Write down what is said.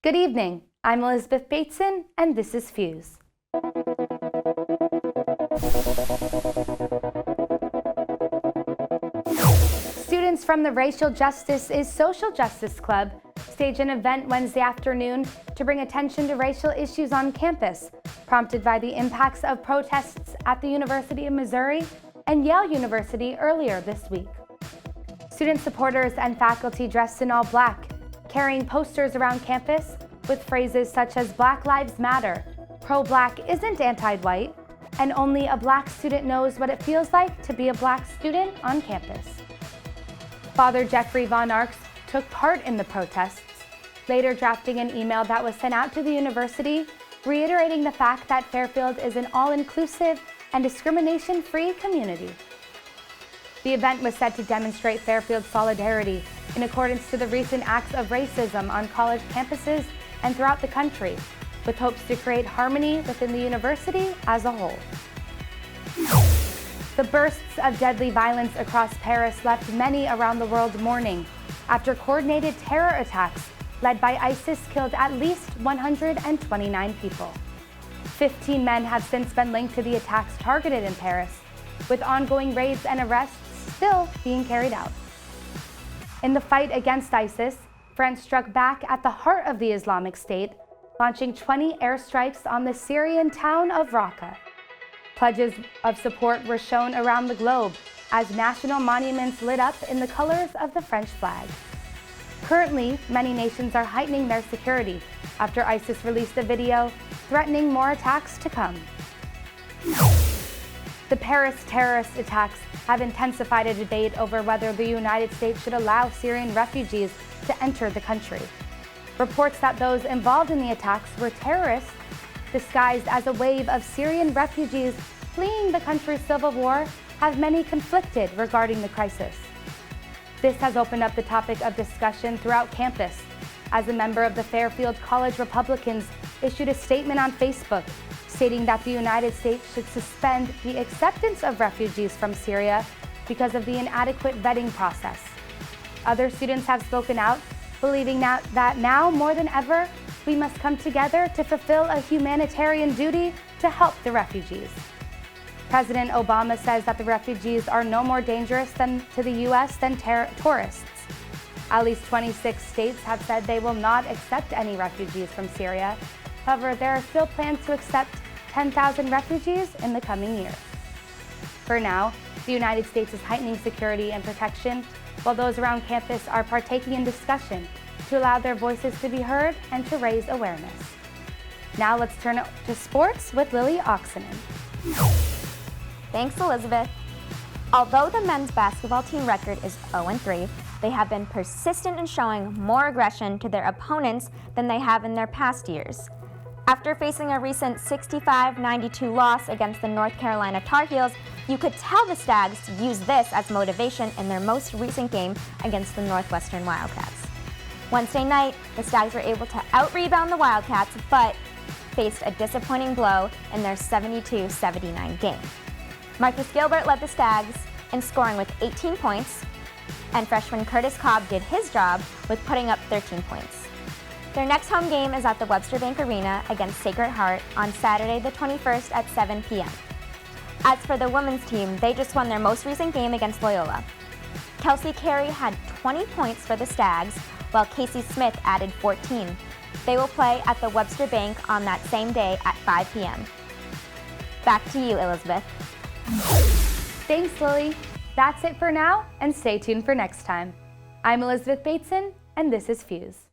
Good evening. I'm Elizabeth Bateson, and this is Fuse. Students from the Racial Justice is Social Justice Club stage an event Wednesday afternoon to bring attention to racial issues on campus, prompted by the impacts of protests at the University of Missouri and Yale University earlier this week. Student supporters and faculty dressed in all black, carrying posters around campus with phrases such as Black Lives Matter, pro-black isn't anti-white, and only a black student knows what it feels like to be a black student on campus. Father Jeffrey Von Arx took part in the protests, later drafting an email that was sent out to the university, reiterating the fact that Fairfield is an all-inclusive and discrimination-free community. The event was set to demonstrate Fairfield's solidarity in accordance to the recent acts of racism on college campuses and throughout the country, with hopes to create harmony within the university as a whole. The bursts of deadly violence across Paris left many around the world mourning after coordinated terror attacks led by ISIS killed at least 129 people. 15 men have since been linked to the attacks targeted in Paris, with ongoing raids and arrests still being carried out. In the fight against ISIS, France struck back at the heart of the Islamic State, launching 20 airstrikes on the Syrian town of Raqqa. Pledges of support were shown around the globe as national monuments lit up in the colors of the French flag. Currently, many nations are heightening their security after ISIS released a video threatening more attacks to come. The Paris terrorist attacks have intensified a debate over whether the United States should allow Syrian refugees to enter the country. Reports that those involved in the attacks were terrorists disguised as a wave of Syrian refugees fleeing the country's civil war have many conflicted regarding the crisis. This has opened up the topic of discussion throughout campus, as a member of the Fairfield College Republicans issued a statement on Facebook stating that the United States should suspend the acceptance of refugees from Syria because of the inadequate vetting process. Other students have spoken out, believing that now more than ever, we must come together to fulfill a humanitarian duty to help the refugees. President Obama says that the refugees are no more dangerous to the U.S. than tourists. At least 26 states have said they will not accept any refugees from Syria. However, there are still plans to accept 10,000 refugees in the coming year. For now, the United States is heightening security and protection, while those around campus are partaking in discussion to allow their voices to be heard and to raise awareness. Now let's turn it to sports with Lily Oxenen. Thanks, Elizabeth. Although the men's basketball team record is 0-3, they have been persistent in showing more aggression to their opponents than they have in their past years. After facing a recent 65-92 loss against the North Carolina Tar Heels, you could tell the Stags used this as motivation in their most recent game against the Northwestern Wildcats. Wednesday night, the Stags were able to out-rebound the Wildcats, but faced a disappointing blow in their 72-79 game. Marcus Gilbert led the Stags in scoring with 18 points, and freshman Curtis Cobb did his job with putting up 13 points. Their next home game is at the Webster Bank Arena against Sacred Heart on Saturday the 21st at 7 p.m. As for the women's team, they just won their most recent game against Loyola. Kelsey Carey had 20 points for the Stags, while Casey Smith added 14. They will play at the Webster Bank on that same day at 5 p.m. Back to you, Elizabeth. Thanks, Lily. That's it for now, and stay tuned for next time. I'm Elizabeth Bateson, and this is Fuse.